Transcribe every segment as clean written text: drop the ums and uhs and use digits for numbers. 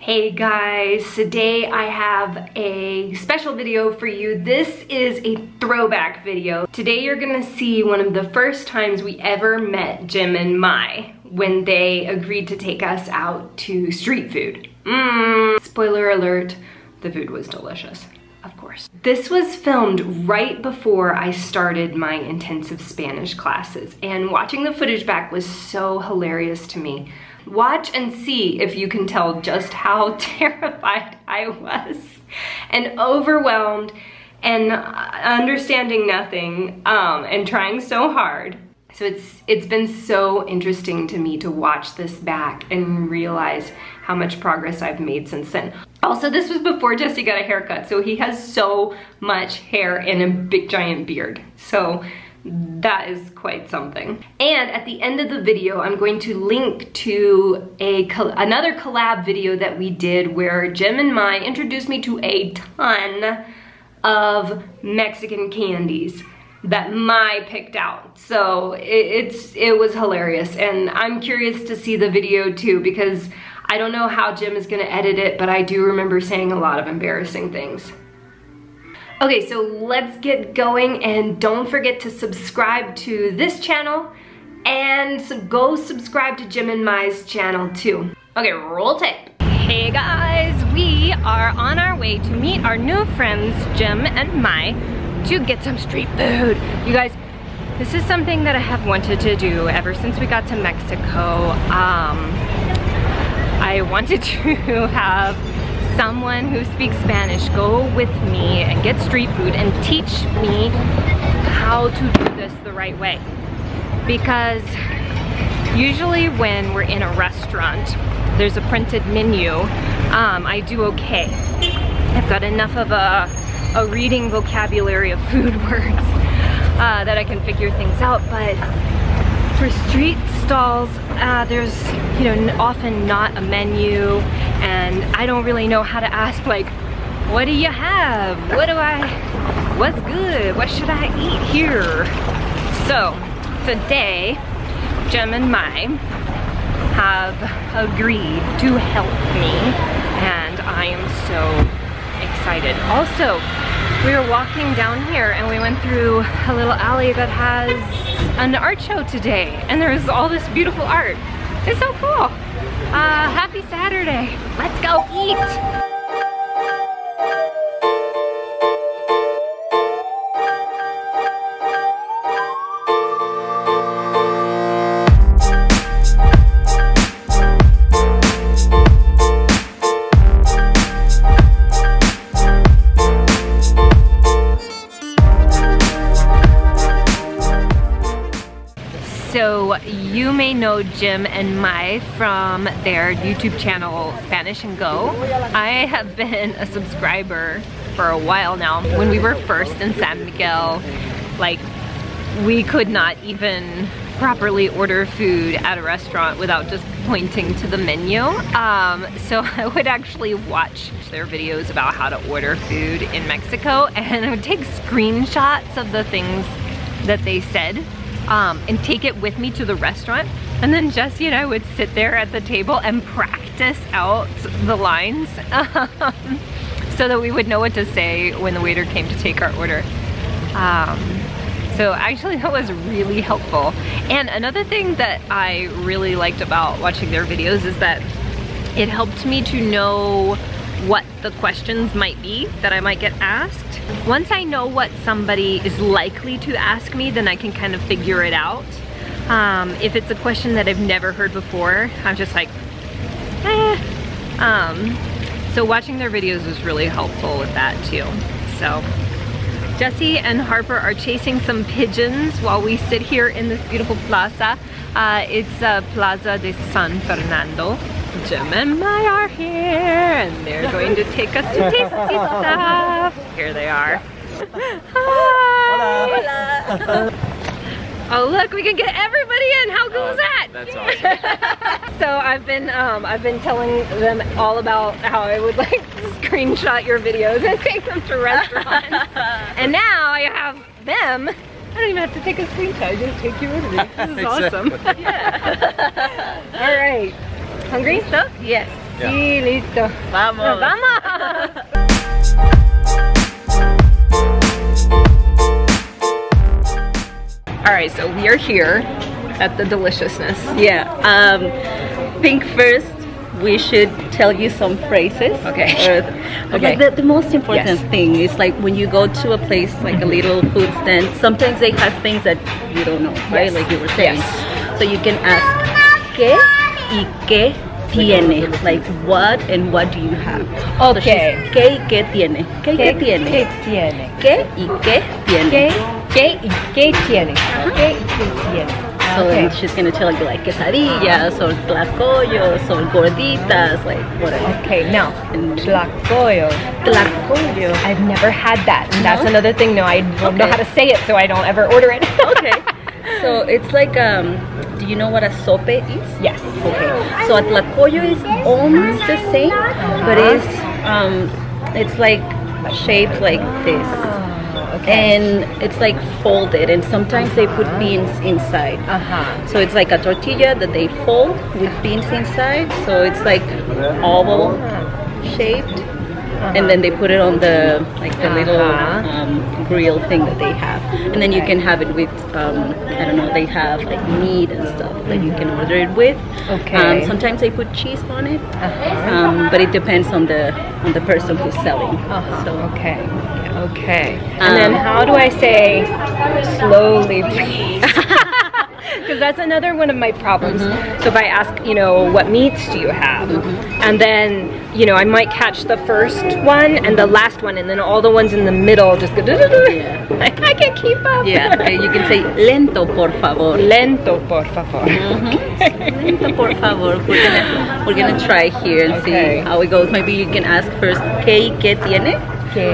Hey guys, today I have a special video for you. This is a throwback video. Today you're gonna see one of the first times we ever met Jim and Mai when they agreed to take us out to street food. Spoiler alert, the food was delicious, of course. This was filmed right before I started my intensive Spanish classes, and watching the footage back was so hilarious to me. Watch and see if you can tell just how terrified I was and overwhelmed and understanding nothing and trying so hard. So it's been so interesting to me to watch this back and realize how much progress I've made since then. Also, this was before Jesse got a haircut, so he has so much hair and a big giant beard. So that is quite something. And at the end of the video, I'm going to link to another collab video that we did where Jim and Mai introduced me to a ton of Mexican candies that Mai picked out. So it was hilarious, and I'm curious to see the video too, because I don't know how Jim is gonna edit it, but I do remember saying a lot of embarrassing things. Okay, so let's get going, and don't forget to subscribe to this channel and go subscribe to Jim and Mai's channel too. Okay, roll tape. Hey guys, we are on our way to meet our new friends Jim and Mai to get some street food. You guys, this is something that I have wanted to do ever since we got to Mexico. I wanted to have someone who speaks Spanish go with me and get street food and teach me how to do this the right way. Because usually when we're in a restaurant, there's a printed menu, I do okay. I've got enough of a reading vocabulary of food words that I can figure things out, but for street stalls, there's often not a menu, and I don't really know how to ask, like, what do you have? What's good? What should I eat here? So today, Jim and Mai have agreed to help me, and I am so excited. Also, we were walking down here and we went through a little alley that has an art show today, and there's all this beautiful art. It's so cool. Happy Saturday. Let's go eat. So you may know Jim and Mai from their YouTube channel, Spanish and Go. I have been a subscriber for a while now. When we were first in San Miguel, like, we could not even properly order food at a restaurant without just pointing to the menu. So I would actually watch their videos about how to order food in Mexico, and I would take screenshots of the things that they said and take it with me to the restaurant, and then Jesse and I would sit there at the table and practice out the lines so that we would know what to say when the waiter came to take our order. So actually that was really helpful. And another thing that I really liked about watching their videos is that it helped me to know what the questions might be that I might get asked. Once I know what somebody is likely to ask me, then I can kind of figure it out. If it's a question that I've never heard before, I'm just like, so watching their videos was really helpful with that too. So Jesse and Harper are chasing some pigeons while we sit here in this beautiful plaza. It's Plaza de San Fernando. Jim and Mai are here, and they're going to take us to tasty stuff. Here they are. Hi. Hola. Oh look, we can get everybody in. How cool is that? That's awesome. So I've been telling them all about how I would like screenshot your videos and take them to restaurants. And now I have them. I don't even have to take a screenshot. I just take you with me. This is awesome. Yeah. All right. Hungry? Stuff? Yes. Yeah. Sí, listo. Vamos. Vamos. All right, so we are here at the Deliciousness. Yeah. Think first we should tell you some phrases. Okay. Okay. Like the most important thing is like when you go to a place like a little food stand, sometimes they have things that you don't know, right? Like you were saying. So you can ask ¿Qué y qué tiene? Like what and what do you have? Okay. So ¿Qué y qué tiene? ¿Qué y qué tiene? ¿Qué tiene? ¿Qué y qué tiene? ¿Qué y qué tiene? ¿Qué y qué tiene? So Okay. she's gonna tell you like quesadillas or tlacoyos or gorditas, like whatever. Okay, now, And tlacoyo. tlacoyo. I've never had that. And that's No? another thing. No, I don't know Okay. how to say it, so I don't ever order it. Okay. So it's like do you know what a sope is? Yes. Okay. So a tlacoyo is almost the same, but it's like shaped like this. Okay. And it's like folded, and sometimes they put beans inside. So it's like a tortilla that they fold with beans inside. So it's like oval shaped, and then they put it on the little grill thing that they have, and then you can have it with I don't know. They have like meat and stuff that you can order it with. Okay. Sometimes they put cheese on it, but it depends on the person who's selling. So Okay. Okay. And then how do I say slowly, please? Because that's another one of my problems. So if I ask, you know, what meats do you have? And then, you know, I might catch the first one and the last one, and then all the ones in the middle just go, I can't keep up. yeah, you can say lento por favor. Lento, por favor. Lento por favor. We're gonna try here and Okay. see how it goes. Maybe you can ask first ¿Qué y qué tiene? ¿Qué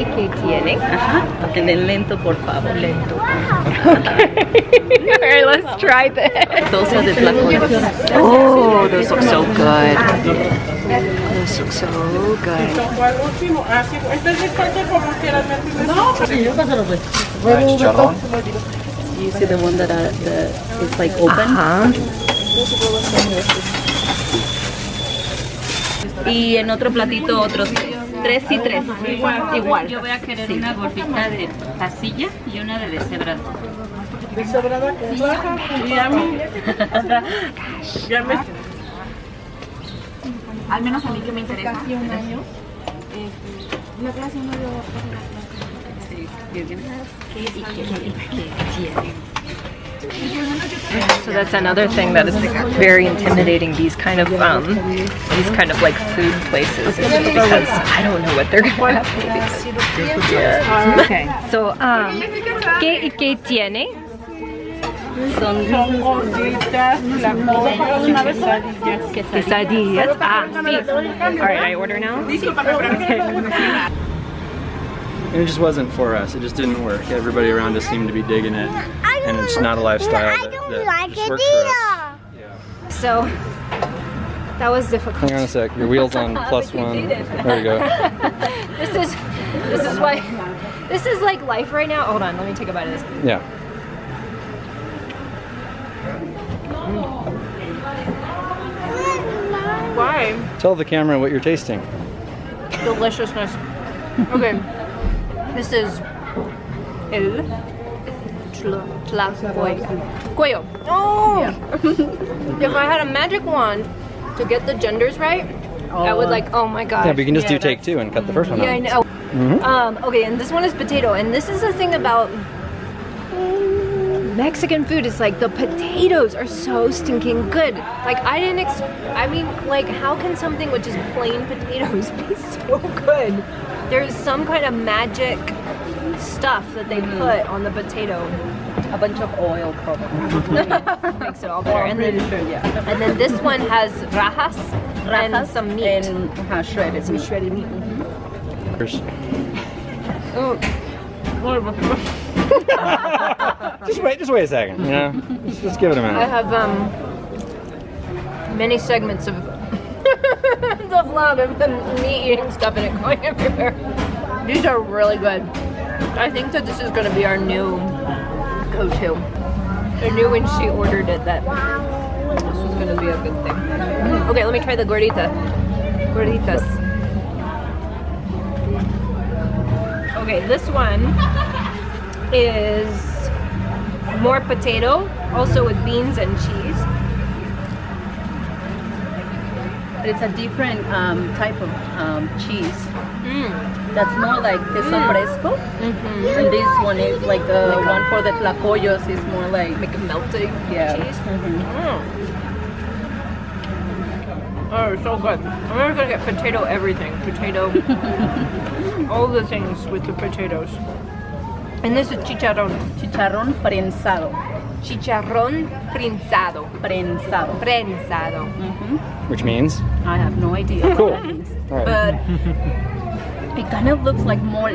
y qué tiene? And then lento por favor. Lento. Okay. All right, let's try this. Those are the tlacoyos. Oh, those look so good. Those look so good. You see the one that is like open? Y en otro platito otros 3 y 3. Igual. Yo voy a querer una gordita de pasilla y una de deshebrada. Al menos a mí que me interesa. So that's another thing that is very intimidating. These kind of like food places, is because I don't know what they're gonna have. Okay. So, ¿qué y qué tiene? Son Quesadillas. Ah, sí. All right, I order now. And it just wasn't for us. It just didn't work. Everybody around us seemed to be digging it, and it's not a lifestyle that just works for us. Yeah. So, that was difficult. Hang on a sec. Your wheel's on +1. There you go. This is why. This is like life right now. Hold on, let me take a bite of this. Yeah. Why? Tell the camera what you're tasting. Deliciousness. Okay. This is el tlacoyo. Oh! If I had a magic wand to get the genders right, I would like, oh my gosh. Yeah, but you can just do that's- take 2 and cut the first one out. Yeah, I know. Okay, and this one is potato, and this is the thing about Mexican food is like the potatoes are so stinking good. Like I mean, like how can something with just plain potatoes be so good? There's some kind of magic stuff that they put on the potato. a bunch of oil probably. Makes it all better. And then this one has rajas and some meat. And shredded Some shredded meat. Oh. Just wait a second. You know, just give it a minute. I have many segments of the vlog of me eating stuff and it going everywhere. These are really good. I think that this is going to be our new go-to. I knew when she ordered it that this was gonna be a good thing. Okay, let me try the gordita. Gorditas. Okay, this one is more potato, also with beans and cheese. But it's a different type of cheese. That's more like queso fresco. And this one is like the one for the tlacoyos is more like a melting cheese. Oh, it's so good. I'm gonna get potato everything. Potato, all the things with the potatoes. And this is chicharrón. Chicharrón prensado. Chicharrón prensado. Prensado. Prensado. Which means? I have no idea Cool. what that means. All right. But it kind of looks like mole.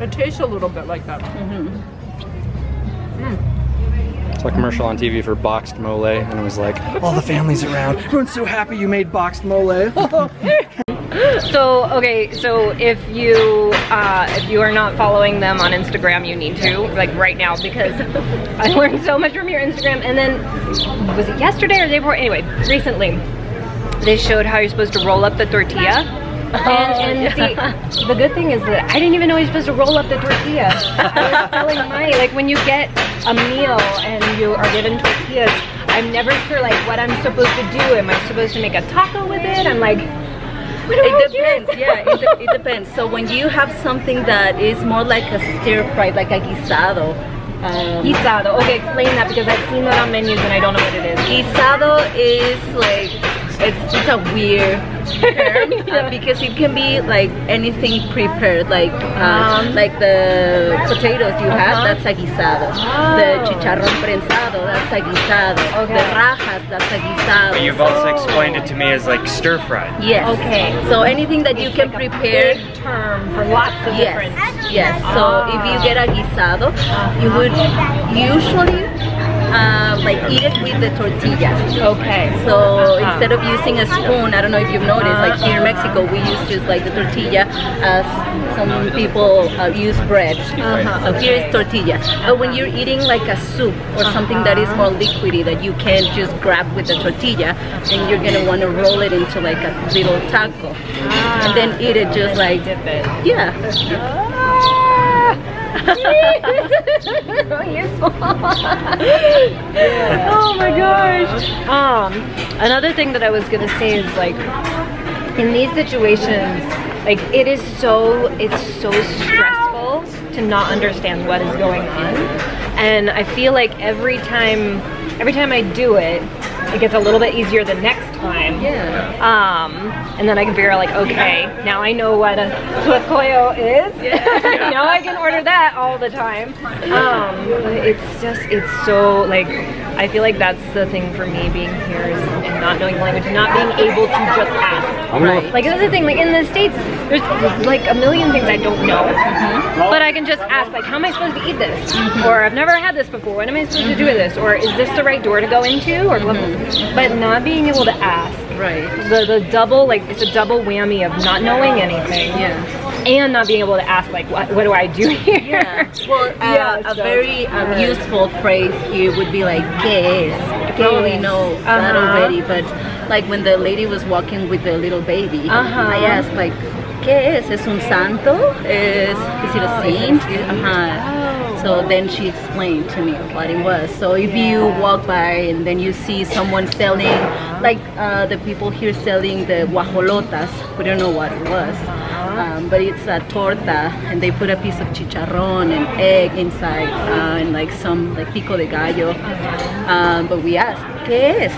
It tastes a little bit like that. It's a commercial on TV for boxed mole, and it was like, all the families around, everyone's so happy you made boxed mole. So okay, so if you are not following them on Instagram, you need to, like right now, because I learned so much from your Instagram. And then was it yesterday or the day before? Anyway, recently they showed how you're supposed to roll up the tortilla. And see, the good thing is that I didn't even know you're supposed to roll up the tortilla. I was telling Mai, like when you get a meal and you are given tortillas, I'm never sure like what I'm supposed to do. Am I supposed to make a taco with it? I'm like, it depends, it depends. So when you have something that is more like a stir fry, like a guisado. Guisado, okay, explain that because I've seen that on menus and I don't know what it is. Guisado is like, it's just a weird term because it can be like anything prepared, like the potatoes you have, that's a guisado. The chicharrón prensado, that's a guisado. The rajas, that's a guisado. But you've also explained it to me as like stir fry. Yes. Okay. So anything that you can like prepare. A big term for lots of different. Yes. So if you get a guisado, you would usually like eat it with the tortilla. Okay. So instead of using a spoon, I don't know if you've noticed, like here in Mexico, we use just like the tortilla as some people use bread. So here is tortilla. But when you're eating like a soup or something that is more liquidy that you can't just grab with the tortilla, then you're gonna want to roll it into like a little taco and then eat it just like dip it. Yeah. Oh my gosh. Another thing that I was gonna say is like in these situations, like it's so stressful to not understand what is going on, and I feel like every time I do it, it gets a little bit easier the next time. And then I can figure out like, okay, now I know what a tlacoyo is. Now I can order that all the time. It's so like, I feel like that's the thing for me being here is and not knowing the language, not being able to just ask. Right. Like that's the thing, like in the States, there's like a million things I don't know. But I can just ask like, how am I supposed to eat this? Or I've never had this before, what am I supposed to do with this? Or is this the right door to go into? Or but not being able to ask. Right. The double, like it's a double whammy of not knowing anything. And not being able to ask like, what do I do here? Well, a very useful phrase here would be like, ¿qué es? You probably know that already, but like when the lady was walking with the little baby, I asked like, ¿qué es? ¿Es un santo? ¿Es it a saint? So then she explained to me what it was. So if you walk by and then you see someone selling, like the people here selling the guajolotas, we don't know what it was. But it's a torta and they put a piece of chicharrón and egg inside and like some like pico de gallo. But we asked, ¿qué es?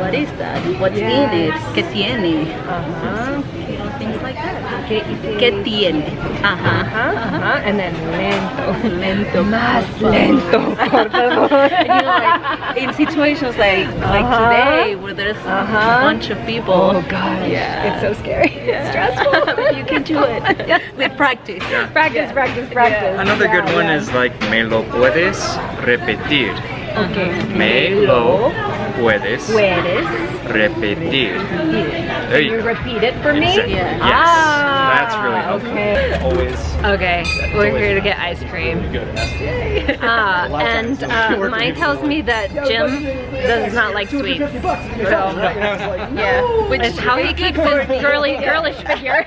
What is that? What's in it? ¿Qué tiene? Things like that. ¿Qué tiene? And then lento. Más lento, por favor. And you know, like in situations like today where there's a bunch of people. Oh God. It's so scary. It's stressful. You can do it with practice. Practice. Another good one is like, me lo puedes repetir. Okay. Me lo puedes Puedes repetir. Can you repeat it for me? Yes, Ah, that's really helpful. Okay. Always. Okay, we're here to get ice cream. And Mai tells me that Jim does not like sweets. So, yeah, which is how he keeps his girlish figure.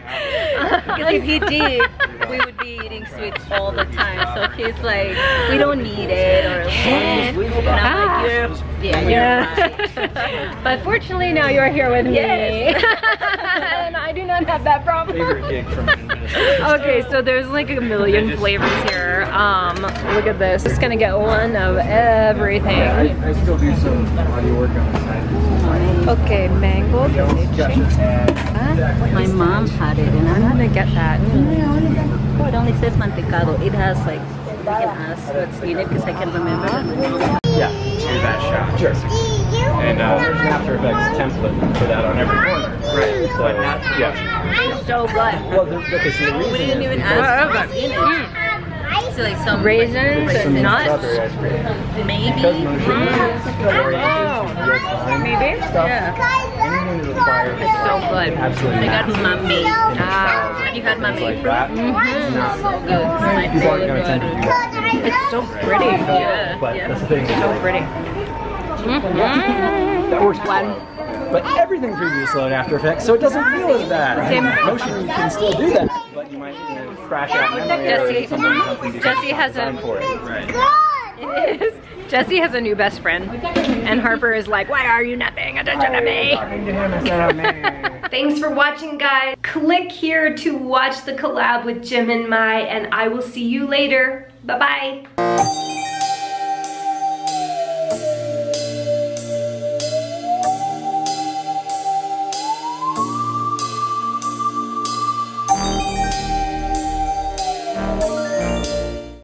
Because if he did, we would be eating sweets all the time. So he's like, we don't need it, or and I'm like, you're right. But fortunately now you're here with me. Yes. And I do not have that problem. Favorite gig from Minnesota. Okay, so there's like a million flavors here. Look at this. Just gonna get one of everything. I still do some audio work on the side. Okay, mango. My mom had it, and I'm gonna get that. oh, it only says mantecado. It has like, we can ask what's in it because I can remember. Yeah, do that shot. Sure. And there's an After Effects template for that on every corner. Right. So yeah. So good. Well, okay, so the reason We didn't even is ask what's in it. So like some Raisins some and nuts. strawberry ice cream. maybe. Because Motion is real-time Maybe? stuff. Yeah. Anything that requires It's so good. absolutely I got massive mami. Have you had mami? like that. So good. It's my People aren't going to tend to do favorite. that. It's so pretty. Yeah. But yeah. that's the thing. So pretty. That works slow. But everything previews slow in After Effects, so it doesn't feel as bad. Motion, you can still do that, but you might crash out memory errors or something because Jesse has a- designed for it. Right. It is. Jesse has a new best friend, and Harper is like, why are you not paying attention to me? Talking to him instead of me. Thanks for watching, guys. Click here to watch the collab with Jim and Mai, and I will see you later. Bye-bye.